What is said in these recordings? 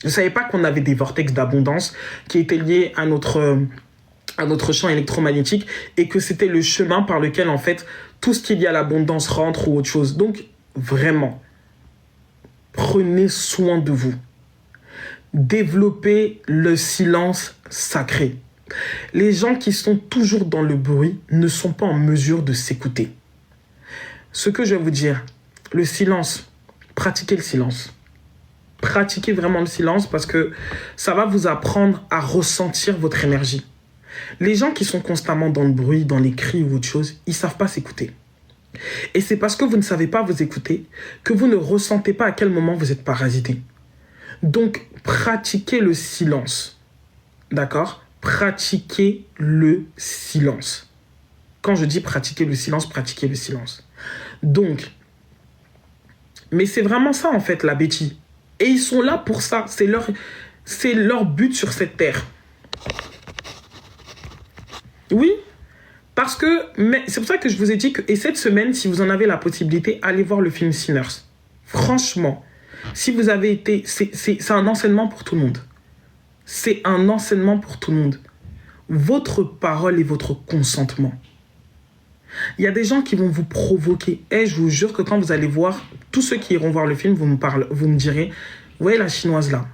Je ne savais pas qu'on avait des vortex d'abondance qui étaient liés à notre champ électromagnétique et que c'était le chemin par lequel, en fait, tout ce qui est lié à l'abondance rentre ou autre chose. Donc, vraiment, prenez soin de vous. Développez le silence sacré. Les gens qui sont toujours dans le bruit ne sont pas en mesure de s'écouter. Ce que je vais vous dire, le silence, pratiquez le silence. Pratiquez vraiment le silence parce que ça va vous apprendre à ressentir votre énergie. Les gens qui sont constamment dans le bruit, dans les cris ou autre chose, ils ne savent pas s'écouter. Et c'est parce que vous ne savez pas vous écouter que vous ne ressentez pas à quel moment vous êtes parasité. Donc, pratiquez le silence. D'accord ? Pratiquez le silence. Quand je dis pratiquer le silence, pratiquez le silence. Donc, mais c'est vraiment ça en fait la bêtise. Et ils sont là pour ça. C'est leur but sur cette terre. Oui, parce que, mais c'est pour ça que je vous ai dit que, et cette semaine, si vous en avez la possibilité, allez voir le film Sinners. Franchement, si vous avez été, c'est un enseignement pour tout le monde. C'est un enseignement pour tout le monde. Votre parole et votre consentement. Il y a des gens qui vont vous provoquer. Et je vous jure que quand vous allez voir, tous ceux qui iront voir le film, vous me direz, vous voyez la chinoise là,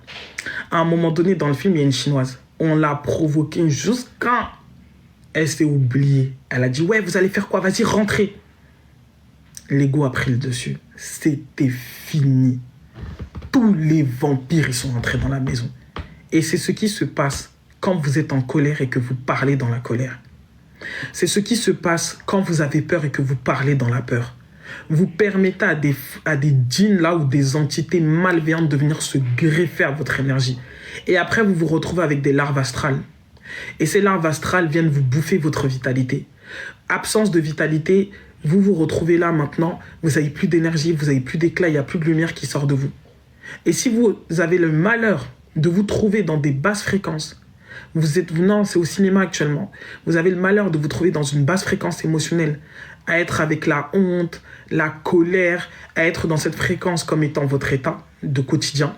à un moment donné dans le film, il y a une chinoise. On l'a provoquée jusqu'à... Elle s'est oubliée. Elle a dit, ouais, vous allez faire quoi? Vas-y, rentrez. L'ego a pris le dessus. C'était fini. Tous les vampires, ils sont rentrés dans la maison. Et c'est ce qui se passe quand vous êtes en colère et que vous parlez dans la colère. C'est ce qui se passe quand vous avez peur et que vous parlez dans la peur. Vous permettez à des djinns là ou des entités malveillantes de venir se greffer à votre énergie. Et après, vous vous retrouvez avec des larves astrales. Et ces larves astrales viennent vous bouffer votre vitalité. Absence de vitalité, vous vous retrouvez là maintenant, vous n'avez plus d'énergie, vous n'avez plus d'éclat, il n'y a plus de lumière qui sort de vous. Et si vous avez le malheur de vous trouver dans des basses fréquences, non, c'est au cinéma actuellement, vous avez le malheur de vous trouver dans une basse fréquence émotionnelle, à être avec la honte, la colère, à être dans cette fréquence comme étant votre état de quotidien,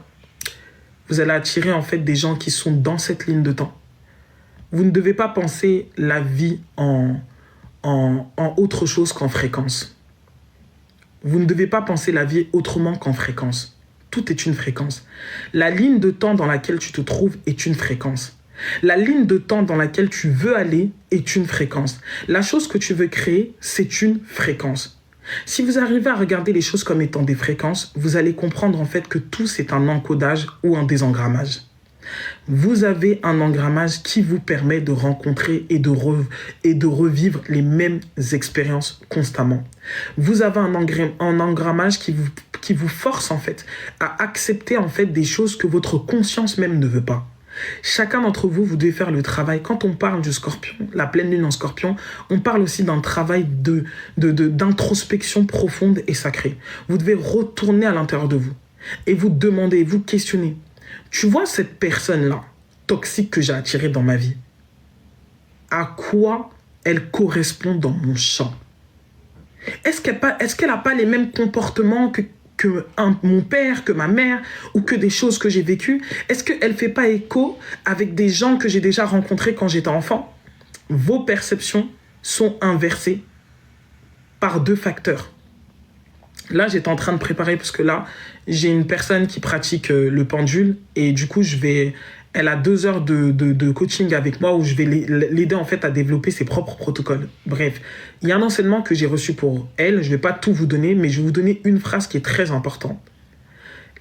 vous allez attirer en fait des gens qui sont dans cette ligne de temps. Vous ne devez pas penser la vie en autre chose qu'en fréquence. Vous ne devez pas penser la vie autrement qu'en fréquence. Tout est une fréquence. La ligne de temps dans laquelle tu te trouves est une fréquence. La ligne de temps dans laquelle tu veux aller est une fréquence. La chose que tu veux créer, c'est une fréquence. Si vous arrivez à regarder les choses comme étant des fréquences, vous allez comprendre en fait que tout c'est un encodage ou un désengrammage. Vous avez un engrammage qui vous permet de rencontrer et de revivre les mêmes expériences constamment. Vous avez un engrammage qui vous force en fait à accepter en fait des choses que votre conscience même ne veut pas. Chacun d'entre vous, vous devez faire le travail. Quand on parle du scorpion, la pleine lune en scorpion, on parle aussi d'un travail d'introspection profonde et sacrée. Vous devez retourner à l'intérieur de vous et vous demander, vous questionner. Tu vois cette personne-là, toxique que j'ai attirée dans ma vie, à quoi elle correspond dans mon champ? Est-ce qu'elle n'a pas les mêmes comportements que mon père, que ma mère, ou que des choses que j'ai vécues? Est-ce qu'elle ne fait pas écho avec des gens que j'ai déjà rencontrés quand j'étais enfant? Vos perceptions sont inversées par deux facteurs. Là, j'étais en train de préparer parce que là, j'ai une personne qui pratique le pendule et du coup, elle a 2 heures de coaching avec moi où je vais l'aider en fait à développer ses propres protocoles. Bref, il y a un enseignement que j'ai reçu pour elle. Je ne vais pas tout vous donner, mais je vais vous donner une phrase qui est très importante.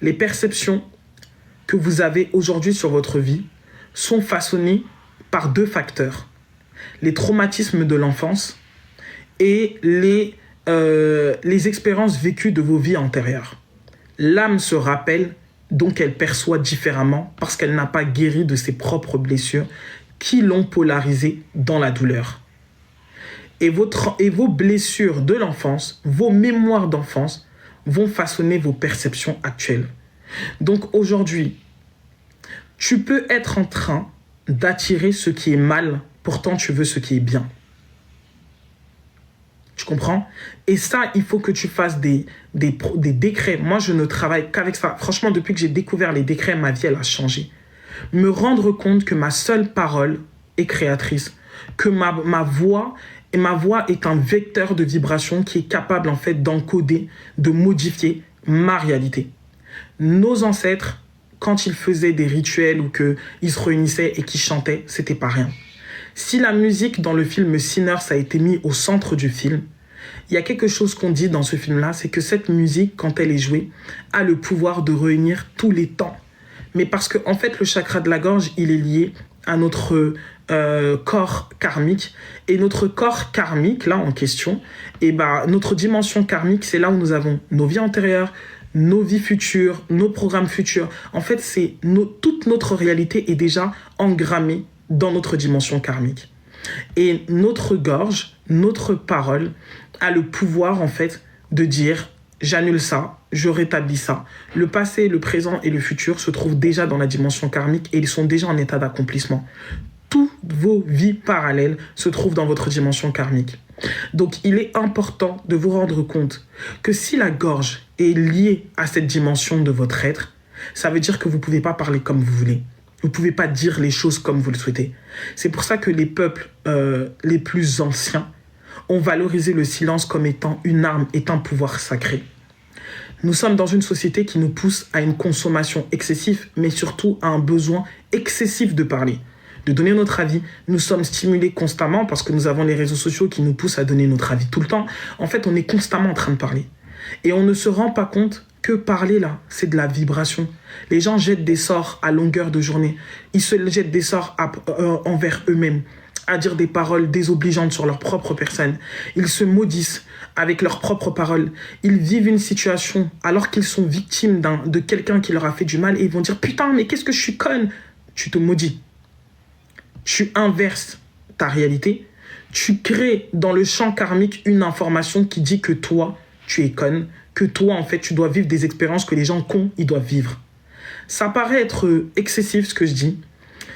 Les perceptions que vous avez aujourd'hui sur votre vie sont façonnées par 2 facteurs. Les traumatismes de l'enfance et les expériences vécues de vos vies antérieures. L'âme se rappelle, donc elle perçoit différemment parce qu'elle n'a pas guéri de ses propres blessures qui l'ont polarisée dans la douleur. Et vos blessures de l'enfance, vos mémoires d'enfance vont façonner vos perceptions actuelles. Donc aujourd'hui, tu peux être en train d'attirer ce qui est mal, pourtant tu veux ce qui est bien. Tu comprends? Et ça, il faut que tu fasses des décrets. Moi, je ne travaille qu'avec ça. Franchement, depuis que j'ai découvert les décrets, ma vie, elle a changé. Me rendre compte que ma seule parole est créatrice. Que ma voix est un vecteur de vibration qui est capable, en fait, d'encoder, de modifier ma réalité. Nos ancêtres, quand ils faisaient des rituels ou qu'ils se réunissaient et qu'ils chantaient, c'était pas rien. Si la musique dans le film Sinners a été mise au centre du film, il y a quelque chose qu'on dit dans ce film-là, c'est que cette musique, quand elle est jouée, a le pouvoir de réunir tous les temps. Mais parce que, en fait, le chakra de la gorge, il est lié à notre corps karmique. Et notre corps karmique, là, en question, notre dimension karmique, c'est là où nous avons nos vies antérieures, nos vies futures, nos programmes futurs. En fait, toute notre réalité est déjà engrammée dans notre dimension karmique. Et notre gorge, notre parole, a le pouvoir, en fait, de dire « j'annule ça, je rétablis ça ». Le passé, le présent et le futur se trouvent déjà dans la dimension karmique et ils sont déjà en état d'accomplissement. Toutes vos vies parallèles se trouvent dans votre dimension karmique. Donc, il est important de vous rendre compte que si la gorge est liée à cette dimension de votre être, ça veut dire que vous ne pouvez pas parler comme vous voulez. Vous ne pouvez pas dire les choses comme vous le souhaitez. C'est pour ça que les peuples les plus anciens ont valorisé le silence comme étant une arme, étant un pouvoir sacré. Nous sommes dans une société qui nous pousse à une consommation excessive, mais surtout à un besoin excessif de parler, de donner notre avis. Nous sommes stimulés constamment parce que nous avons les réseaux sociaux qui nous poussent à donner notre avis tout le temps. En fait, on est constamment en train de parler. Et on ne se rend pas compte que parler, là, c'est de la vibration. Les gens jettent des sorts à longueur de journée. Ils se jettent des sorts envers eux-mêmes, à dire des paroles désobligeantes sur leur propre personne. Ils se maudissent avec leurs propres paroles. Ils vivent une situation alors qu'ils sont victimes de quelqu'un qui leur a fait du mal et ils vont dire « Putain, mais qu'est-ce que je suis conne !» Tu te maudis. Tu inverses ta réalité. Tu crées dans le champ karmique une information qui dit que toi, tu es conne, que toi, en fait, tu dois vivre des expériences que les gens cons, ils doivent vivre. Ça paraît être excessif, ce que je dis.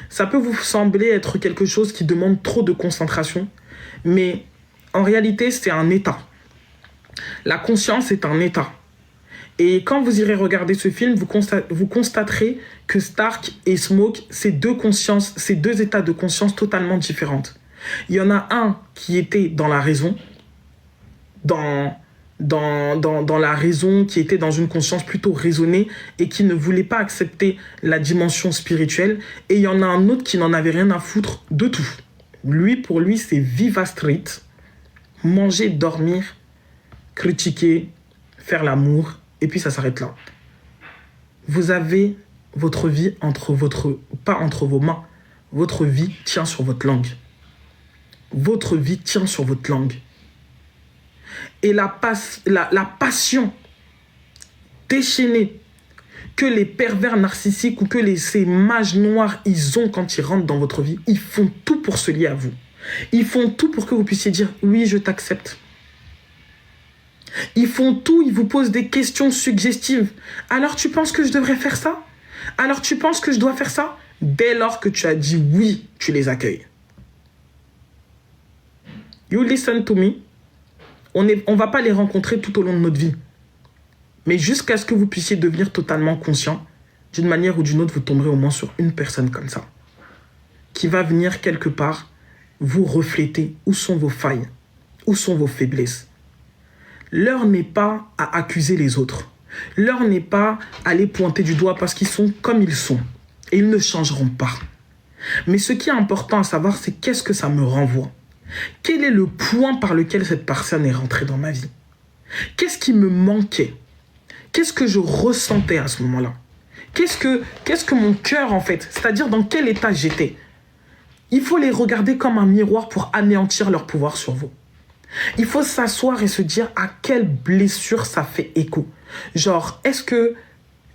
Ça peut vous sembler être quelque chose qui demande trop de concentration, mais en réalité, c'est un état. La conscience est un état. Et quand vous irez regarder ce film, vous constaterez que Stark et Smoke, c'est deux états de conscience totalement différents. Il y en a un qui était dans la raison, dans la raison, qui était dans une conscience plutôt raisonnée et qui ne voulait pas accepter la dimension spirituelle. Et il y en a un autre qui n'en avait rien à foutre de tout. Pour lui, c'est Viva Street, manger, dormir, critiquer, faire l'amour, et puis ça s'arrête là. Vous avez votre vie pas entre vos mains. Votre vie tient sur votre langue. Votre vie tient sur votre langue. Et la passion déchaînée que les pervers narcissiques ou que ces mages noirs, ils ont quand ils rentrent dans votre vie, ils font tout pour se lier à vous. Ils font tout pour que vous puissiez dire « Oui, je t'accepte ». Ils font tout, ils vous posent des questions suggestives. « Alors tu penses que je devrais faire ça? Alors tu penses que je dois faire ça ?» Dès lors que tu as dit « oui », tu les accueilles. You listen to me. On ne va pas les rencontrer tout au long de notre vie. Mais jusqu'à ce que vous puissiez devenir totalement conscient, d'une manière ou d'une autre, vous tomberez au moins sur une personne comme ça, qui va venir quelque part vous refléter où sont vos failles, où sont vos faiblesses. L'heure n'est pas à accuser les autres. L'heure n'est pas à les pointer du doigt parce qu'ils sont comme ils sont. Et ils ne changeront pas. Mais ce qui est important à savoir, c'est qu'est-ce que ça me renvoie. Quel est le point par lequel cette personne est rentrée dans ma vie? Qu'est-ce qui me manquait? Qu'est-ce que je ressentais à ce moment-là? Qu'est-ce que mon cœur, en fait, c'est-à-dire dans quel état j'étais? Il faut les regarder comme un miroir pour anéantir leur pouvoir sur vous. Il faut s'asseoir et se dire à quelle blessure ça fait écho. Genre, est-ce que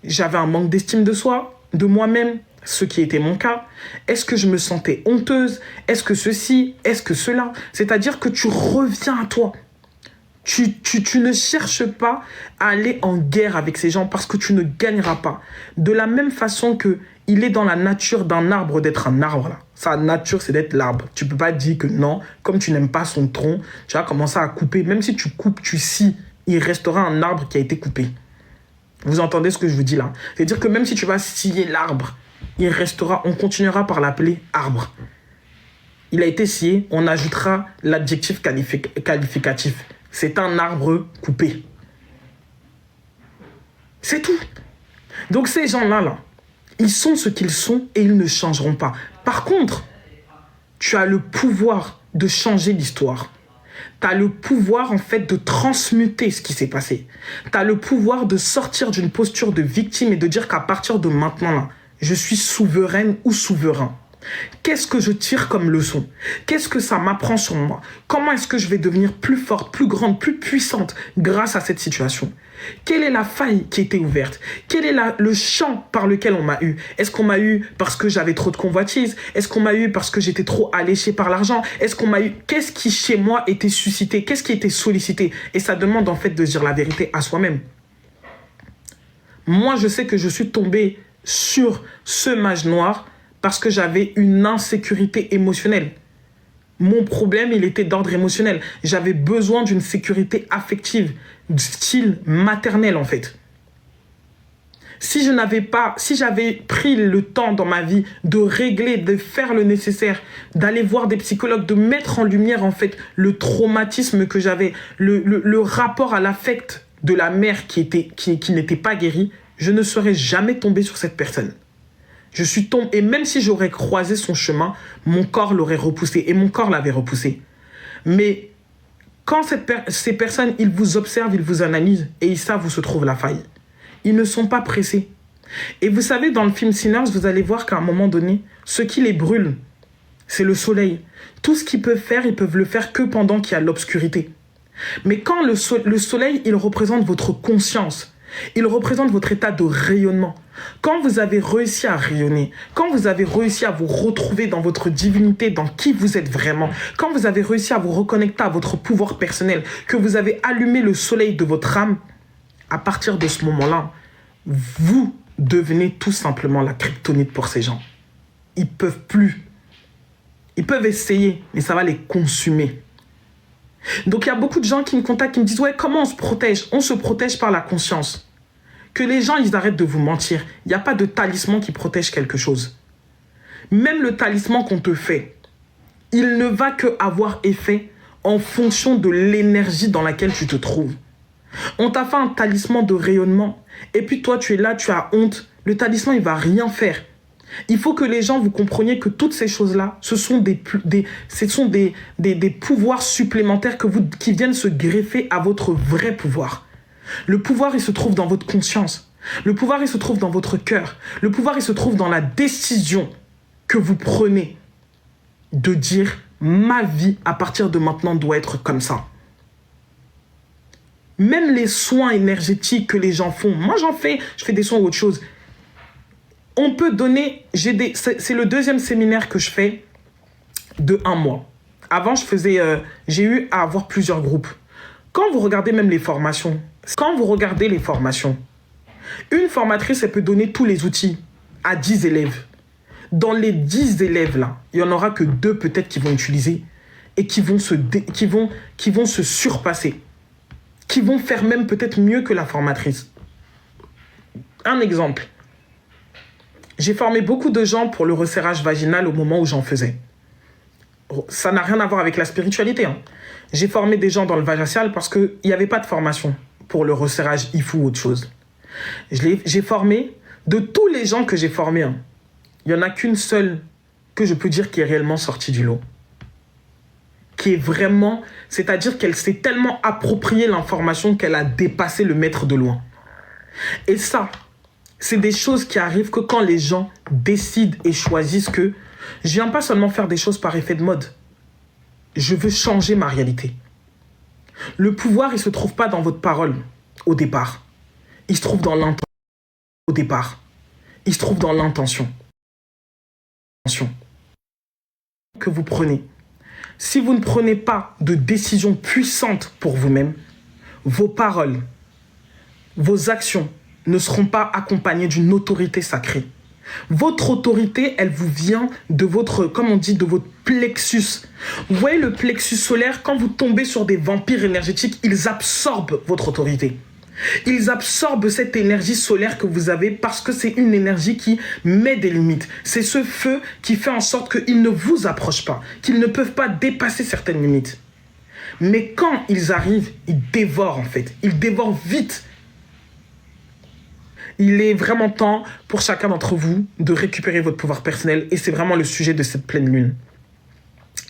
j'avais un manque d'estime de soi, de moi-même? Ce qui était mon cas. Est-ce que je me sentais honteuse? Est-ce que ceci? Est-ce que cela? C'est-à-dire que tu reviens à toi. Tu ne cherches pas à aller en guerre avec ces gens parce que tu ne gagneras pas. De la même façon que il est dans la nature d'un arbre d'être un arbre. Là. Sa nature, c'est d'être l'arbre. Tu ne peux pas dire que non, comme tu n'aimes pas son tronc, tu vas commencer à couper. Même si tu coupes, tu scies, il restera un arbre qui a été coupé. Vous entendez ce que je vous dis là? C'est-à-dire que même si tu vas scier l'arbre, il restera, on continuera par l'appeler arbre. Il a été scié, on ajoutera l'adjectif qualificatif. C'est un arbre coupé. C'est tout. Donc ces gens-là, là, ils sont ce qu'ils sont et ils ne changeront pas. Par contre, tu as le pouvoir de changer l'histoire. Tu as le pouvoir, en fait, de transmuter ce qui s'est passé. Tu as le pouvoir de sortir d'une posture de victime et de dire qu'à partir de maintenant, là, je suis souveraine ou souverain. Qu'est-ce que je tire comme leçon? Qu'est-ce que ça m'apprend sur moi? Comment est-ce que je vais devenir plus forte, plus grande, plus puissante grâce à cette situation? Quelle est la faille qui a été ouverte? Quel est le champ par lequel on m'a eu? Est-ce qu'on m'a eu parce que j'avais trop de convoitise? Est-ce qu'on m'a eu parce que j'étais trop alléché par l'argent? Est-ce qu'on m'a eu... Qu'est-ce qui chez moi était suscité? Qu'est-ce qui était sollicité? Et ça demande en fait de dire la vérité à soi-même. Moi, je sais que je suis tombé sur ce mage noir parce que j'avais une insécurité émotionnelle. Mon problème, il était d'ordre émotionnel. J'avais besoin d'une sécurité affective, de style maternel en fait. Si j'avais pris le temps dans ma vie de régler, de faire le nécessaire, d'aller voir des psychologues, de mettre en lumière en fait le traumatisme que j'avais, le rapport à l'affect de la mère qui n'était pas guéri, je ne serais jamais tombé sur cette personne. Je suis tombé, et même si j'aurais croisé son chemin, mon corps l'aurait repoussé, et mon corps l'avait repoussé. Mais quand ces personnes, ils vous observent, ils vous analysent, et ils savent où se trouve la faille. Ils ne sont pas pressés. Et vous savez, dans le film Sinners, vous allez voir qu'à un moment donné, ce qui les brûle, c'est le soleil. Tout ce qu'ils peuvent faire, ils peuvent le faire que pendant qu'il y a l'obscurité. Mais quand le soleil, il représente votre conscience, il représente votre état de rayonnement. Quand vous avez réussi à rayonner, quand vous avez réussi à vous retrouver dans votre divinité, dans qui vous êtes vraiment, quand vous avez réussi à vous reconnecter à votre pouvoir personnel, que vous avez allumé le soleil de votre âme, à partir de ce moment-là, vous devenez tout simplement la kryptonite pour ces gens. Ils ne peuvent plus. Ils peuvent essayer, mais ça va les consumer. Donc il y a beaucoup de gens qui me contactent, qui me disent « Ouais, comment on se protège ?» On se protège par la conscience. Que les gens, ils arrêtent de vous mentir. Il n'y a pas de talisman qui protège quelque chose. Même le talisman qu'on te fait, il ne va que avoir effet en fonction de l'énergie dans laquelle tu te trouves. On t'a fait un talisman de rayonnement, et puis toi, tu es là, tu as honte. Le talisman, il ne va rien faire. Il faut que les gens, vous compreniez que toutes ces choses-là, ce sont des pouvoirs supplémentaires qui viennent se greffer à votre vrai pouvoir. Le pouvoir, il se trouve dans votre conscience. Le pouvoir, il se trouve dans votre cœur. Le pouvoir, il se trouve dans la décision que vous prenez de dire « Ma vie, à partir de maintenant, doit être comme ça ». Même les soins énergétiques que les gens font, moi j'en fais, je fais des soins ou autre chose. On peut donner, c'est le deuxième séminaire que je fais de 1 mois. Avant, j'ai eu à avoir plusieurs groupes. Quand vous regardez même les formations, une formatrice, elle peut donner tous les outils à 10 élèves. Dans les 10 élèves, là, il n'y en aura que 2 peut-être qui vont utiliser et qui vont se surpasser, qui vont faire même peut-être mieux que la formatrice. Un exemple. J'ai formé beaucoup de gens pour le resserrage vaginal au moment où j'en faisais. Ça n'a rien à voir avec la spiritualité. Hein. J'ai formé des gens dans le vaginal parce qu'il n'y avait pas de formation pour le resserrage IFU ou autre chose. J'ai formé, de tous les gens que j'ai formés, hein, il n'y en a qu'une seule que je peux dire qui est réellement sortie du lot. Qui est vraiment, c'est-à-dire qu'elle s'est tellement appropriée l'information qu'elle a dépassé le maître de loin. Et ça, c'est des choses qui arrivent que quand les gens décident et choisissent que je viens pas seulement faire des choses par effet de mode. Je veux changer ma réalité. Le pouvoir, il ne se trouve pas dans votre parole au départ. Il se trouve dans l'intention au départ. Il se trouve dans l'intention que vous prenez. Si vous ne prenez pas de décision puissante pour vous-même, vos paroles, vos actions ne seront pas accompagnées d'une autorité sacrée. Votre autorité, elle vous vient de votre, comme on dit, de votre plexus. Vous voyez le plexus solaire, quand vous tombez sur des vampires énergétiques, ils absorbent votre autorité. Ils absorbent cette énergie solaire que vous avez parce que c'est une énergie qui met des limites. C'est ce feu qui fait en sorte qu'ils ne vous approchent pas, qu'ils ne peuvent pas dépasser certaines limites. Mais quand ils arrivent, ils dévorent en fait. Ils dévorent vite. Il est vraiment temps pour chacun d'entre vous de récupérer votre pouvoir personnel et c'est vraiment le sujet de cette pleine lune.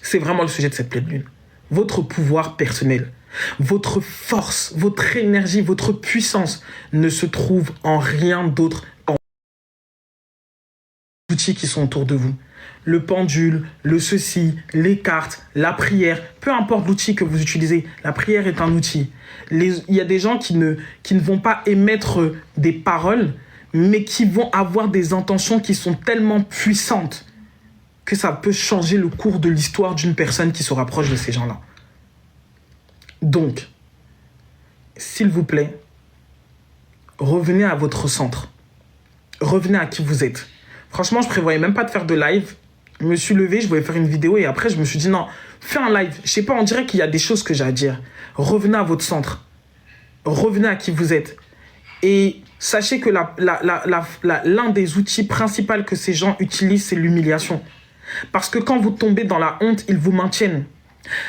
C'est vraiment le sujet de cette pleine lune. Votre pouvoir personnel. Votre force, votre énergie, votre puissance ne se trouve en rien d'autre qu'en outils qui sont autour de vous. Le pendule, le ceci, les cartes, la prière, peu importe l'outil que vous utilisez, la prière est un outil. Il y a des gens qui ne vont pas émettre des paroles, mais qui vont avoir des intentions qui sont tellement puissantes que ça peut changer le cours de l'histoire d'une personne qui se rapproche de ces gens-là. Donc, s'il vous plaît, revenez à votre centre. Revenez à qui vous êtes. Franchement, je prévoyais même pas de faire de live. Je me suis levé, je voulais faire une vidéo et après, je me suis dit non, fais un live. Je sais pas, on dirait qu'il y a des choses que j'ai à dire. Revenez à votre centre. Revenez à qui vous êtes. Et sachez que l'un des outils principaux que ces gens utilisent, c'est l'humiliation. Parce que quand vous tombez dans la honte, ils vous maintiennent.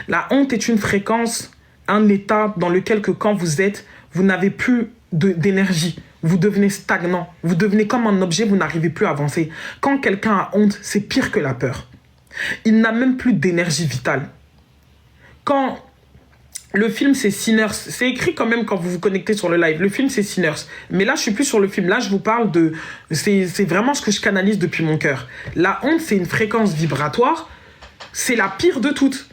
La honte est une fréquence, un état dans lequel que quand vous êtes, vous n'avez plus d'énergie. Vous devenez stagnant. Vous devenez comme un objet, vous n'arrivez plus à avancer. Quand quelqu'un a honte, c'est pire que la peur. Il n'a même plus d'énergie vitale. Quand le film, c'est Sinners. C'est écrit quand même quand vous vous connectez sur le live. Le film, c'est Sinners. Mais là, je suis plus sur le film. Là, je vous parle de... C'est vraiment ce que je canalise depuis mon cœur. La honte, c'est une fréquence vibratoire. C'est la pire de toutes.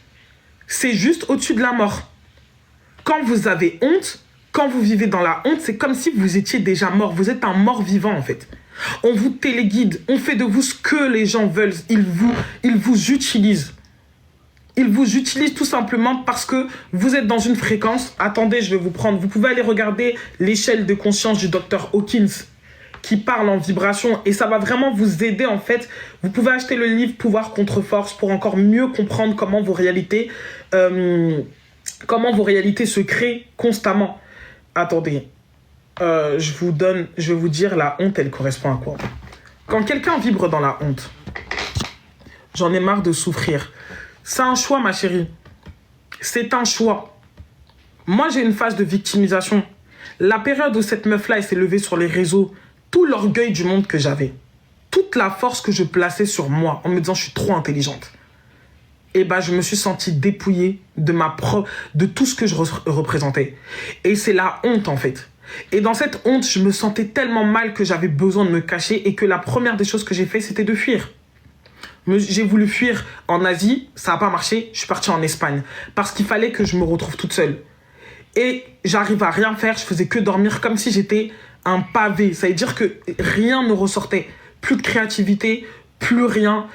C'est juste au-dessus de la mort. Quand vous avez honte, quand vous vivez dans la honte, c'est comme si vous étiez déjà mort. Vous êtes un mort-vivant, en fait. On vous téléguide. On fait de vous ce que les gens veulent. Ils vous utilisent. Ils vous utilisent tout simplement parce que vous êtes dans une fréquence. Attendez, je vais vous prendre. Vous pouvez aller regarder l'échelle de conscience du Dr Hawkins qui parle en vibration et ça va vraiment vous aider en fait. Vous pouvez acheter le livre Pouvoir contre force pour encore mieux comprendre comment vos réalités se créent constamment. Attendez, je vais vous dire la honte, elle correspond à quoi? Quand quelqu'un vibre dans la honte, j'en ai marre de souffrir. C'est un choix, ma chérie. C'est un choix. Moi, j'ai une phase de victimisation. La période où cette meuf-là, elle s'est levée sur les réseaux, tout l'orgueil du monde que j'avais, toute la force que je plaçais sur moi, en me disant je suis trop intelligente, et ben, je me suis sentie dépouillée de tout ce que je représentais. Et c'est la honte, en fait. Et dans cette honte, je me sentais tellement mal que j'avais besoin de me cacher et que la première des choses que j'ai fait, c'était de fuir. J'ai voulu fuir en Asie, ça n'a pas marché, je suis partie en Espagne. Parce qu'il fallait que je me retrouve toute seule. Et j'arrivais à rien faire, je faisais que dormir comme si j'étais un pavé. Ça veut dire que rien ne ressortait. Plus de créativité, plus rien,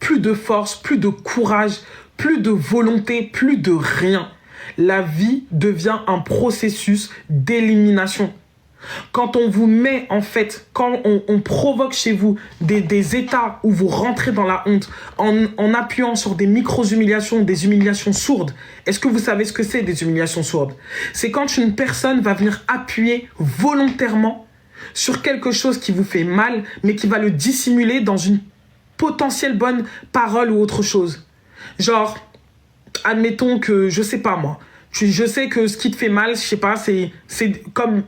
plus de force, plus de courage, plus de volonté, plus de rien. La vie devient un processus d'élimination. Quand on vous met, en fait, quand on provoque chez vous des états où vous rentrez dans la honte en appuyant sur des micro-humiliations, des humiliations sourdes. Est-ce que vous savez ce que c'est des humiliations sourdes? C'est quand une personne va venir appuyer volontairement sur quelque chose qui vous fait mal, mais qui va le dissimuler dans une potentielle bonne parole ou autre chose. Genre, admettons que, je sais pas moi, je sais que ce qui te fait mal, je sais pas, c'est comme...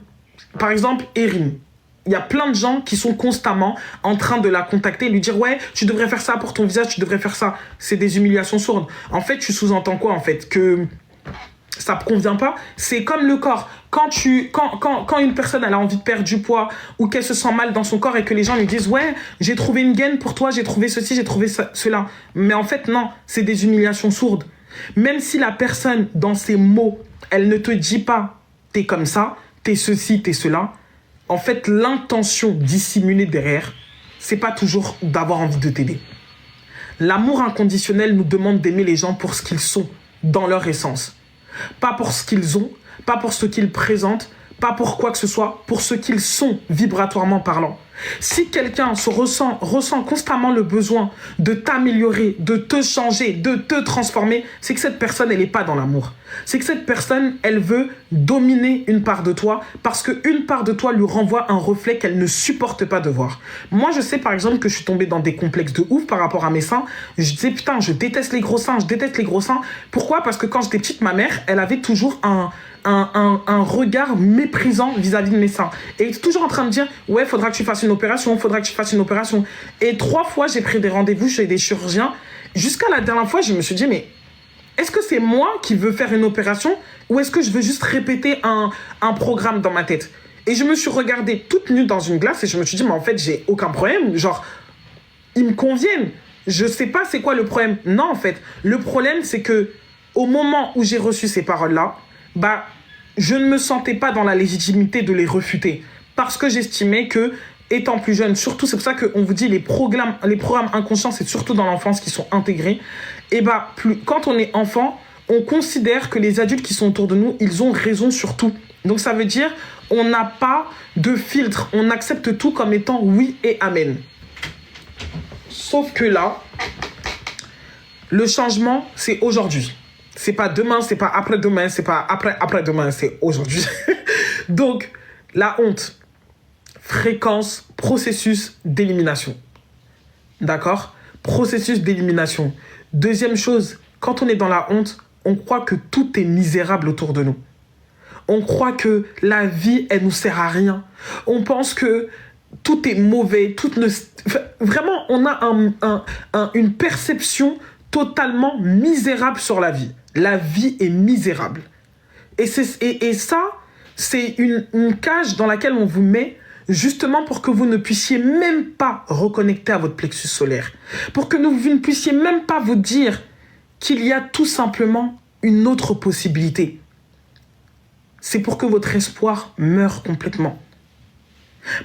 Par exemple, Erin. Il y a plein de gens qui sont constamment en train de la contacter et lui dire « Ouais, tu devrais faire ça pour ton visage, tu devrais faire ça. » C'est des humiliations sourdes. En fait, tu sous-entends quoi, en fait? Que ça ne convient pas? C'est comme le corps. Quand une personne elle a envie de perdre du poids ou qu'elle se sent mal dans son corps et que les gens lui disent « Ouais, j'ai trouvé une gaine pour toi, j'ai trouvé ceci, j'ai trouvé cela. » Mais en fait, non, c'est des humiliations sourdes. Même si la personne, dans ses mots, elle ne te dit pas « T'es comme ça », t'es ceci, t'es cela. En fait, l'intention dissimulée derrière, c'est pas toujours d'avoir envie de t'aider. L'amour inconditionnel nous demande d'aimer les gens pour ce qu'ils sont, dans leur essence. Pas pour ce qu'ils ont, pas pour ce qu'ils présentent, pas pour quoi que ce soit, pour ce qu'ils sont vibratoirement parlant. Si quelqu'un ressent constamment le besoin de t'améliorer, de te changer, de te transformer, c'est que cette personne, elle n'est pas dans l'amour. C'est que cette personne, elle veut dominer une part de toi parce qu'une part de toi lui renvoie un reflet qu'elle ne supporte pas de voir. Moi, je sais par exemple que je suis tombée dans des complexes de ouf par rapport à mes seins. Je disais, putain, je déteste les gros seins, je déteste les gros seins. Pourquoi? Parce que quand j'étais petite, ma mère, elle avait toujours un regard méprisant vis-à-vis de mes seins. Et elle était toujours en train de dire, ouais, faudra que tu fasses une opération, faudra que tu fasses une opération. Et 3 fois, j'ai pris des rendez-vous chez des chirurgiens. Jusqu'à la dernière fois, je me suis dit, mais est-ce que c'est moi qui veux faire une opération ou est-ce que je veux juste répéter un programme dans ma tête? Et je me suis regardée toute nue dans une glace et je me suis dit, mais en fait, j'ai aucun problème. Genre, ils me conviennent. Je sais pas c'est quoi le problème. Non, en fait, le problème, c'est que au moment où j'ai reçu ces paroles-là, bah, je ne me sentais pas dans la légitimité de les refuter. Parce que j'estimais que, étant plus jeune, surtout, c'est pour ça qu'on vous dit les programmes inconscients, c'est surtout dans l'enfance qui sont intégrés. Et bah, quand on est enfant, on considère que les adultes qui sont autour de nous, ils ont raison sur tout. Donc ça veut dire, on n'a pas de filtre. On accepte tout comme étant oui et amen. Sauf que là, le changement, c'est aujourd'hui. C'est pas demain, c'est pas après-demain, c'est pas après-demain, c'est aujourd'hui. Donc, la honte, fréquence, processus d'élimination. D'accord? Processus d'élimination. Deuxième chose, quand on est dans la honte, on croit que tout est misérable autour de nous. On croit que la vie, elle nous sert à rien. On pense que tout est mauvais, vraiment, on a une perception totalement misérable sur la vie. La vie est misérable. Et ça, c'est une cage dans laquelle on vous met justement pour que vous ne puissiez même pas reconnecter à votre plexus solaire. Pour que vous ne puissiez même pas vous dire qu'il y a tout simplement une autre possibilité. C'est pour que votre espoir meure complètement.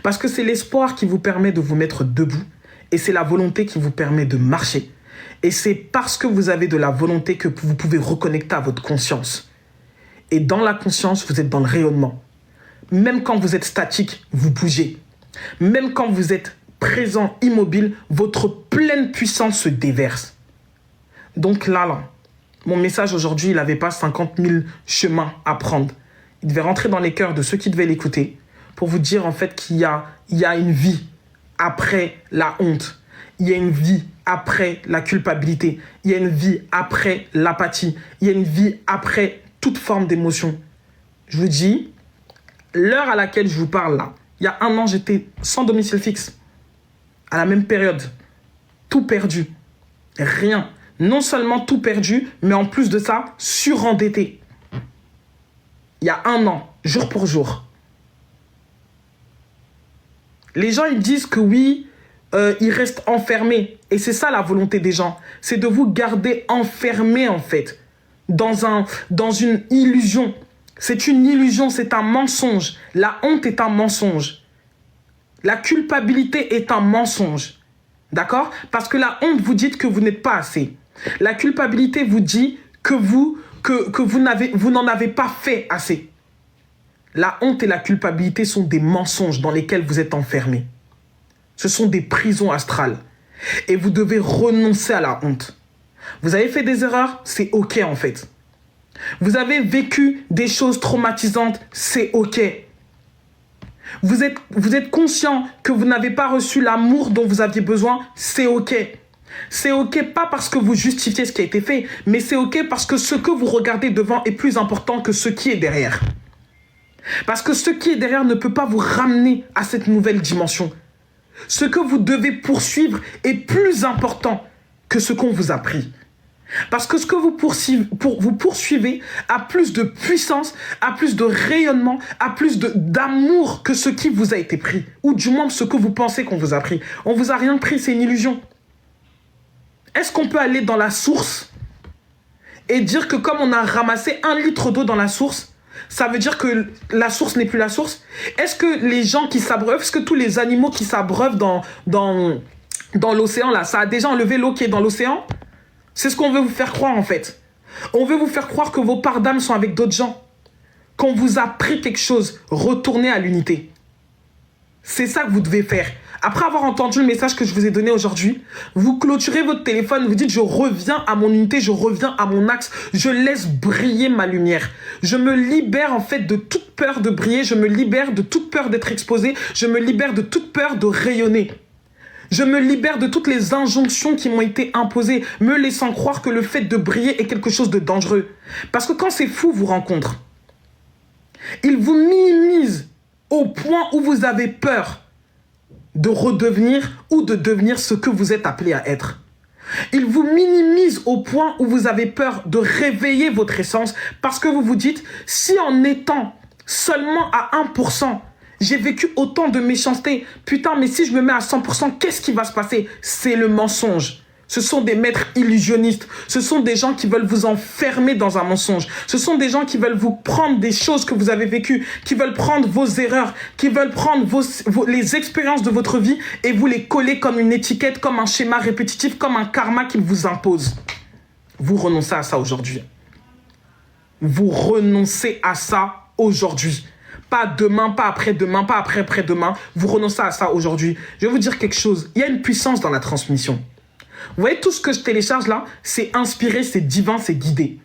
Parce que c'est l'espoir qui vous permet de vous mettre debout et c'est la volonté qui vous permet de marcher. Et c'est parce que vous avez de la volonté que vous pouvez reconnecter à votre conscience. Et dans la conscience, vous êtes dans le rayonnement. Même quand vous êtes statique, vous bougez. Même quand vous êtes présent, immobile, votre pleine puissance se déverse. Donc là, mon message aujourd'hui, il n'avait pas 50 000 chemins à prendre. Il devait rentrer dans les cœurs de ceux qui devaient l'écouter pour vous dire en fait qu'il y a une vie après la honte. Il y a une vie après la culpabilité. Il y a une vie après l'apathie. Il y a une vie après toute forme d'émotion. Je vous dis, l'heure à laquelle je vous parle là, il y a 1 an, j'étais sans domicile fixe. À la même période. Tout perdu. Rien. Non seulement tout perdu, mais en plus de ça, surendetté. Il y a 1 an, jour pour jour. Les gens, ils disent que oui, ils restent enfermés. Et c'est ça la volonté des gens. C'est de vous garder enfermés, en fait. Dans une illusion. C'est une illusion, c'est un mensonge. La honte est un mensonge. La culpabilité est un mensonge. D'accord? Parce que la honte, vous dites que vous n'êtes pas assez. La culpabilité vous dit que vous n'en avez pas fait assez. La honte et la culpabilité sont des mensonges dans lesquels vous êtes enfermés. Ce sont des prisons astrales. Et vous devez renoncer à la honte. Vous avez fait des erreurs, c'est OK en fait. Vous avez vécu des choses traumatisantes, c'est OK. Vous êtes conscient que vous n'avez pas reçu l'amour dont vous aviez besoin, c'est OK. C'est OK pas parce que vous justifiez ce qui a été fait, mais c'est OK parce que ce que vous regardez devant est plus important que ce qui est derrière. Parce que ce qui est derrière ne peut pas vous ramener à cette nouvelle dimension. Ce que vous devez poursuivre est plus important que ce qu'on vous a pris. Parce que ce que vous poursuivez a plus de puissance, a plus de rayonnement, a plus d'amour que ce qui vous a été pris. Ou du moins ce que vous pensez qu'on vous a pris. On vous a rien pris, c'est une illusion. Est-ce qu'on peut aller dans la source et dire que comme on a ramassé 1 litre d'eau dans la source, ça veut dire que la source n'est plus la source? Est-ce que les gens qui s'abreuvent, est-ce que tous les animaux qui s'abreuvent dans l'océan, là, ça a déjà enlevé l'eau qui est dans l'océan? C'est ce qu'on veut vous faire croire, en fait. On veut vous faire croire que vos parts d'âme sont avec d'autres gens. Quand vous a pris quelque chose, retournez à l'unité. C'est ça que vous devez faire. Après avoir entendu le message que je vous ai donné aujourd'hui, vous clôturez votre téléphone, vous dites je reviens à mon unité, je reviens à mon axe, je laisse briller ma lumière. Je me libère en fait de toute peur de briller, je me libère de toute peur d'être exposé, je me libère de toute peur de rayonner. Je me libère de toutes les injonctions qui m'ont été imposées, me laissant croire que le fait de briller est quelque chose de dangereux. Parce que quand ces fous vous rencontrent, ils vous minimisent au point où vous avez peur de redevenir ou de devenir ce que vous êtes appelé à être. Ils vous minimisent au point où vous avez peur de réveiller votre essence parce que vous vous dites, si en étant seulement à 1%, j'ai vécu autant de méchanceté, putain, mais si je me mets à 100%, qu'est-ce qui va se passer? C'est le mensonge. Ce sont des maîtres illusionnistes. Ce sont des gens qui veulent vous enfermer dans un mensonge. Ce sont des gens qui veulent vous prendre des choses que vous avez vécues, qui veulent prendre vos erreurs, qui veulent prendre les expériences de votre vie et vous les coller comme une étiquette, comme un schéma répétitif, comme un karma qu'ils vous imposent. Vous renoncez à ça aujourd'hui. Vous renoncez à ça aujourd'hui. Pas demain, pas après-demain, pas après-après-demain. Vous renoncez à ça aujourd'hui. Je vais vous dire quelque chose. Il y a une puissance dans la transmission. Vous voyez, tout ce que je télécharge là, c'est inspiré, c'est divin, c'est guidé.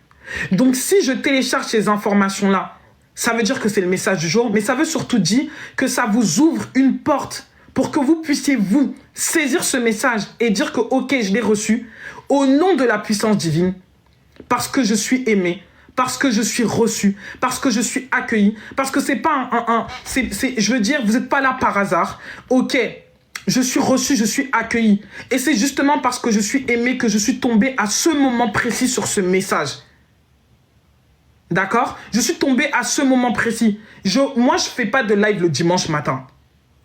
Donc, si je télécharge ces informations-là, ça veut dire que c'est le message du jour, mais ça veut surtout dire que ça vous ouvre une porte pour que vous puissiez, vous, saisir ce message et dire que, ok, je l'ai reçu au nom de la puissance divine, parce que je suis aimé, parce que je suis reçu, parce que je suis accueilli, parce que c'est pas je veux dire, vous n'êtes pas là par hasard. Ok, je suis reçu, je suis accueilli. Et c'est justement parce que je suis aimé que je suis tombé à ce moment précis sur ce message. D'accord? Je suis tombé à ce moment précis. Moi, je ne fais pas de live le dimanche matin.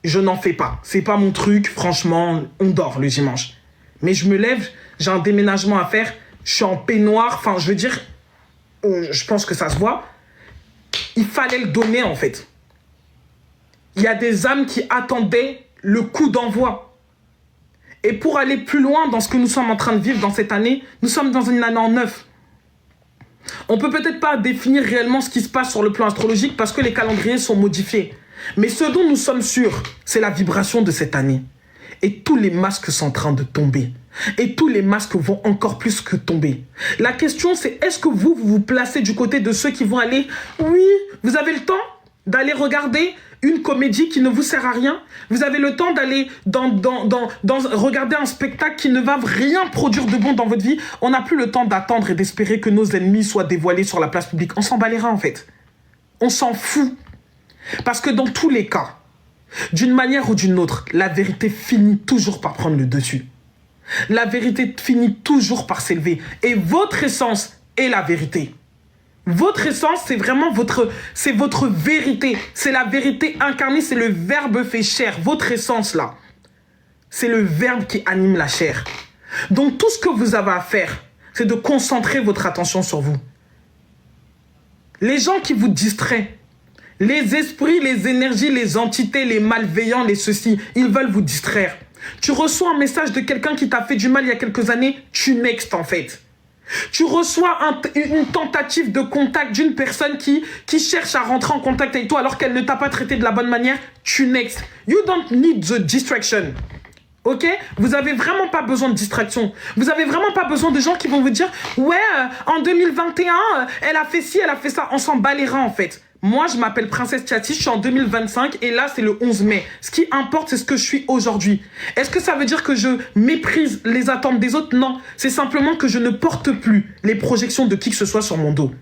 Je n'en fais pas. C'est pas mon truc. Franchement, on dort le dimanche. Mais je me lève, j'ai un déménagement à faire. Je suis en peignoir. Enfin, je veux dire, je pense que ça se voit. Il fallait le donner, en fait. Il y a des âmes qui attendaient le coup d'envoi. Et pour aller plus loin dans ce que nous sommes en train de vivre dans cette année, nous sommes dans une année en neuf. On peut peut-être pas définir réellement ce qui se passe sur le plan astrologique parce que les calendriers sont modifiés. Mais ce dont nous sommes sûrs, c'est la vibration de cette année. Et tous les masques sont en train de tomber. Et tous les masques vont encore plus que tomber. La question c'est, est-ce que vous vous placez du côté de ceux qui vont aller, oui, vous avez le temps d'aller regarder une comédie qui ne vous sert à rien. Vous avez le temps d'aller regarder un spectacle qui ne va rien produire de bon dans votre vie. On n'a plus le temps d'attendre et d'espérer que nos ennemis soient dévoilés sur la place publique. On s'en bat les reins en fait. On s'en fout. Parce que dans tous les cas, d'une manière ou d'une autre, la vérité finit toujours par prendre le dessus. La vérité finit toujours par s'élever. Et votre essence est la vérité. Votre essence, c'est vraiment votre vérité. C'est la vérité incarnée, c'est le verbe fait chair. Votre essence, là, c'est le verbe qui anime la chair. Donc, tout ce que vous avez à faire, c'est de concentrer votre attention sur vous. Les gens qui vous distraient, les esprits, les énergies, les entités, les malveillants, les ceci, ils veulent vous distraire. Tu reçois un message de quelqu'un qui t'a fait du mal il y a quelques années, tu next en fait. Tu reçois une tentative de contact d'une personne qui cherche à rentrer en contact avec toi alors qu'elle ne t'a pas traité de la bonne manière. Tu next. You don't need the distraction. Ok? Vous avez vraiment pas besoin de distraction. Vous avez vraiment pas besoin de gens qui vont vous dire « Ouais, en 2021, elle a fait ci, elle a fait ça. » On s'en bat les reins en fait. Moi, je m'appelle Princesse Tiati, je suis en 2025 et là, c'est le 11 mai. Ce qui importe, c'est ce que je suis aujourd'hui. Est-ce que ça veut dire que je méprise les attentes des autres? Non, c'est simplement que je ne porte plus les projections de qui que ce soit sur mon dos.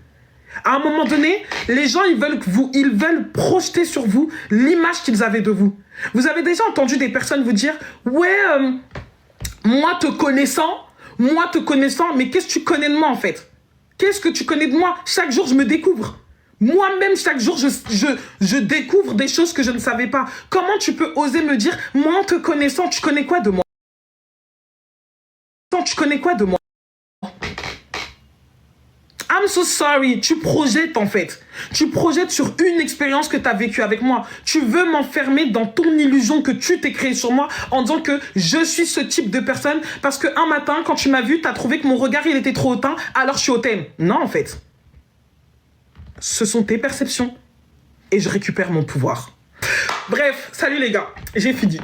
À un moment donné, les gens, ils veulent projeter sur vous l'image qu'ils avaient de vous. Vous avez déjà entendu des personnes vous dire « Ouais, moi te connaissant, mais qu'est-ce que tu connais de moi en fait? Qu'est-ce que tu connais de moi? Chaque jour, je me découvre. Moi-même, chaque jour, je découvre des choses que je ne savais pas. Comment tu peux oser me dire, moi, en te connaissant, tu connais quoi de moi? Tu connais quoi de moi? I'm so sorry. Tu projettes, en fait. Tu projettes sur une expérience que tu as vécue avec moi. Tu veux m'enfermer dans ton illusion que tu t'es créée sur moi en disant que je suis ce type de personne parce qu'un matin, quand tu m'as vu, tu as trouvé que mon regard, il était trop hautain, alors je suis hautaine. Non, en fait. ce sont tes perceptions. Et je récupère mon pouvoir. Bref, salut les gars, j'ai fini.